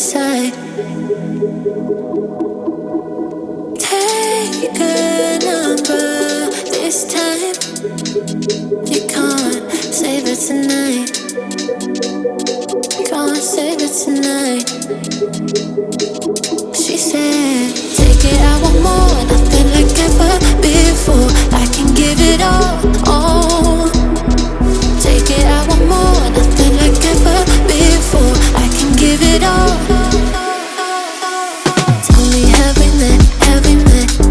side. Take a number this time. You can't save it tonight. Can't save it tonight. She said, take it, I want more, nothing like ever before. I can give it all. Take it, I want more, nothing like ever before. I can give it all. Tell me, have we met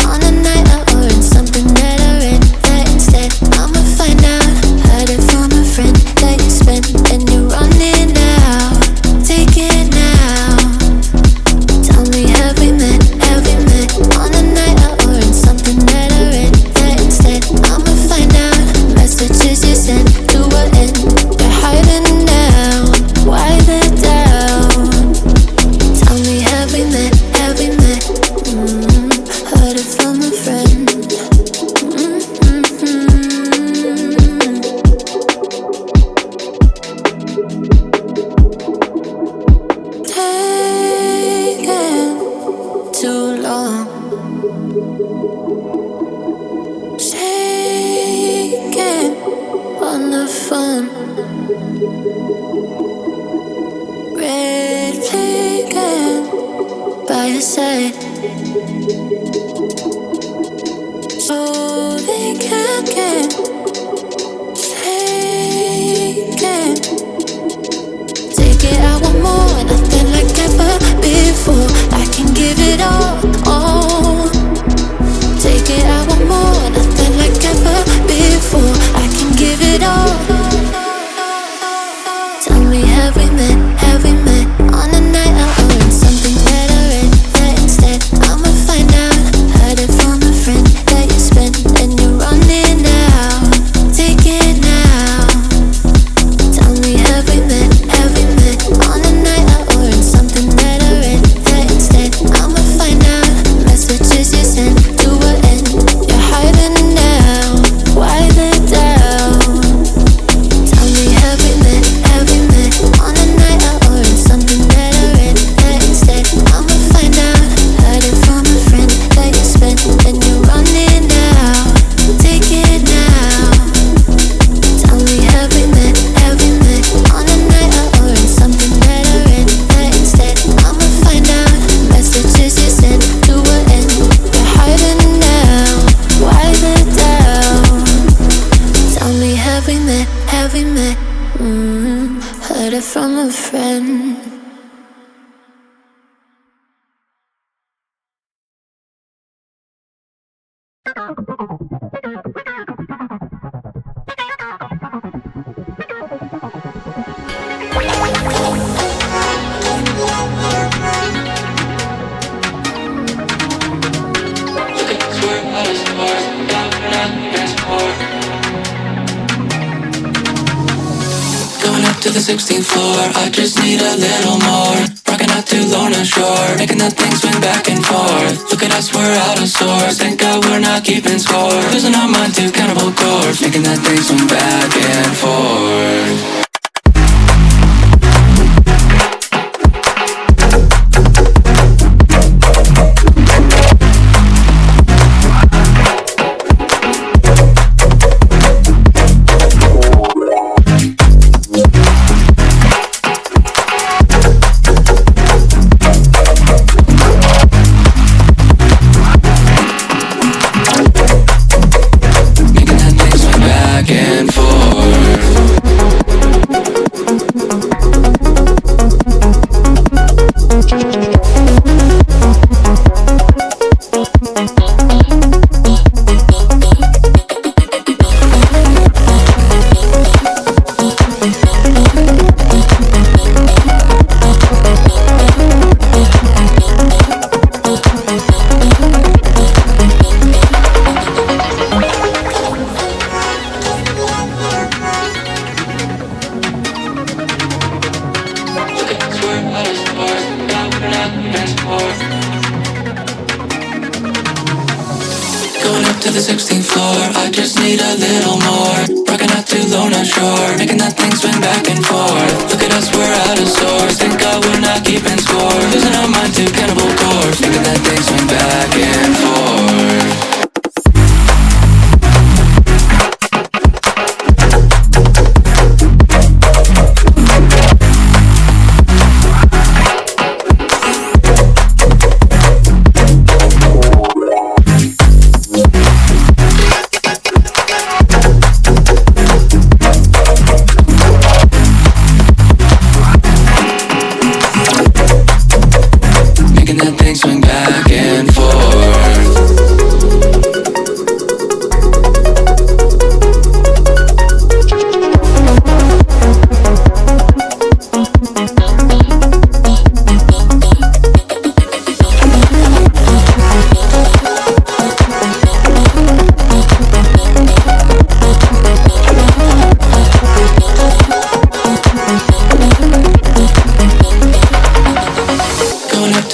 on a night out or in something that I read? That instead, I'ma find out. Heard it from a friend that you spent and you're running out. Take it now. Tell me, have we met on a night out or in something that I read? That instead, I'ma find out. Messages you sent to what end? You're hiding now. Why the doubt? Tell me, have we met? Heard it from a friend. Taking too long. Shaking on the phone. Red flagging by your side. So they can't get taken. Take it, I want more, nothing like ever before. I can give it all. Take it, I want more, nothing like ever before. I can give it all. Tell me, have we met on a night out or in something that I read? That instead, I'ma find out. Heard it from a friend that you spent and you're running out. Take it now. Tell me, have we met on a night out or in something that I read? That instead, I'ma find out. Messages you sent to what end? You're hiding now. Why the doubt? Tell me, have we met on a night out or in something that I read? That instead, I'ma find out. Heard it from a friend that you spent and you're running out. Take it now. Tell me, have we met on a night out or in something that I read? That instead, I'ma find out. Messages you sent to what end? You're hiding now. Why the doubt? Tell me, have we met? Heard it from a friend. Going up to the 16th floor, I just need a little more. Rocking out to Lorna Shore, making that thing swing back and forth. Look at us, we're out of sorts, thank God we're not keeping score. Losing our mind to cannibal chords, making that thing swing back and forth. to the 16th floor. I just need a little more. Rocking out to Lorna Shore, making that thing swing back and forth. Look at us, we're out of sorts. Thank God we're not keeping score.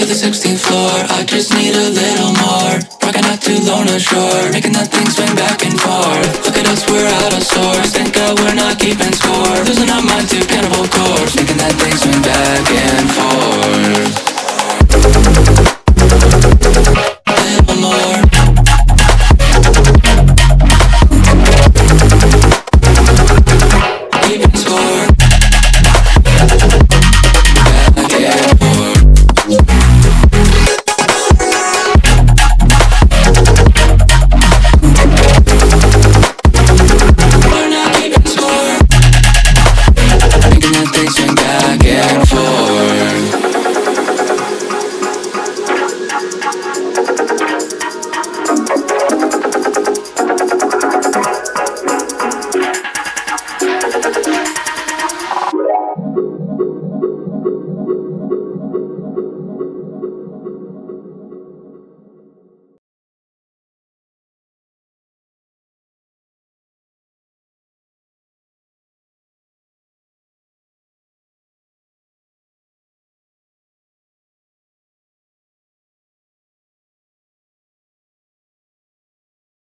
the 16th floor. I just need a little more. Rocking out to Lorna Shore, making that thing swing back and forth. Look at us, we're out of sorts. Thank God we're not keeping score. Losing our mind to cannibal corpse, making that thing swing back and forth. A little more. Keeping score. Back and forth. We're not keeping score. Making that thing swing back and forth.